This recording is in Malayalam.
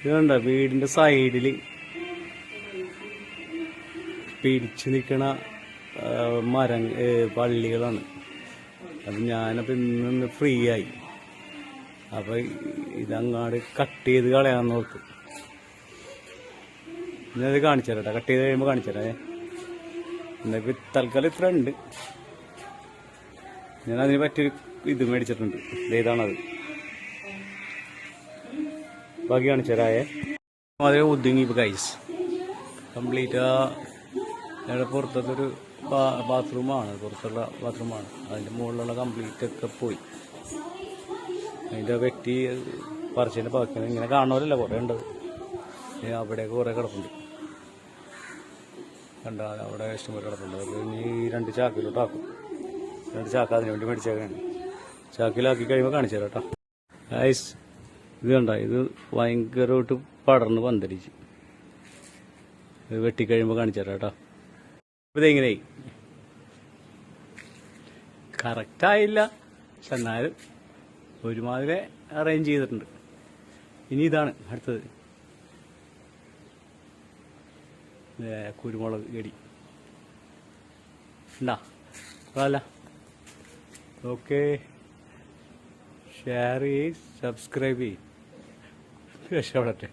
ഇതുണ്ട വീടിന്റെ സൈഡില് പിടിച്ചു നിൽക്കണ പള്ളികളാണ്. അത് ഞാനപ്പോൾ ഇന്ന് ഫ്രീ ആയി, അപ്പൊ ഇതങ്ങാട് കട്ട് ചെയ്ത് കളയാന്ന് ഓർത്തു. ഇന്നത് കാണിച്ചു തരാം കേട്ടോ, കട്ട് ചെയ്ത് കഴിയുമ്പോൾ കാണിച്ചു തരാം. എന്നിട്ട് തൽക്കാലം ഇത്ര ഉണ്ട്. ഞാൻ അതിന് പറ്റിയൊരു ഇത് മേടിച്ചിട്ടുണ്ട്, ഇതാണത്. ബാക്കി കാണിച്ചു തരായേ. അതേ ഒതുങ്ങി ഇപ്പോൾ ഗൈസ് കംപ്ലീറ്റ്. ഞങ്ങളുടെ പുറത്തൊരു ബാത്റൂമാണ്, പുറത്തുള്ള ബാത്റൂമാണ്. അതിൻ്റെ മുകളിലുള്ള കംപ്ലീറ്റ് ഒക്കെ പോയി. അതിൻ്റെ വ്യക്തി പറിച്ചതിൻ്റെ ബാക്കി ഇങ്ങനെ കാണുമല്ലോ, കുറേ ഉണ്ട്. അവിടെയൊക്കെ കുറേ കിടപ്പുണ്ട്, കണ്ട അവിടെ ഇഷ്ടംപോലെ കിടപ്പുണ്ട്. അപ്പോൾ ഇനി 2 ചാക്കിലോട്ടാക്കും. 2 ചാക്ക് അതിന് വേണ്ടി മേടിച്ചേക്കാണ്. ചാക്കിലാക്കി കഴിയുമ്പോൾ കാണിച്ചു തരാം കേട്ടോ ഗൈസ്. ഇത് കണ്ട, ഇത് ഭയങ്കരമായിട്ട് പടർന്ന് പന്തലിച്ച്. ഇത് വെട്ടിക്കഴിയുമ്പോൾ കാണിച്ചു തരാം കേട്ടോ. ഇതെങ്ങനെ കറക്റ്റായില്ല, പക്ഷെ എന്നാലും ഒരുമാതിരി അറേഞ്ച് ചെയ്തിട്ടുണ്ട്. ഇനി ഇതാണ് അടുത്തത്, കുരുമുളക് ചെടി ഉണ്ടാ. അല്ല ഓക്കെ, ഷെയർ ചെയ്യ്, സബ്സ്ക്രൈബ് ചെയ്യ്, രക്ഷപ്പെടട്ടെ.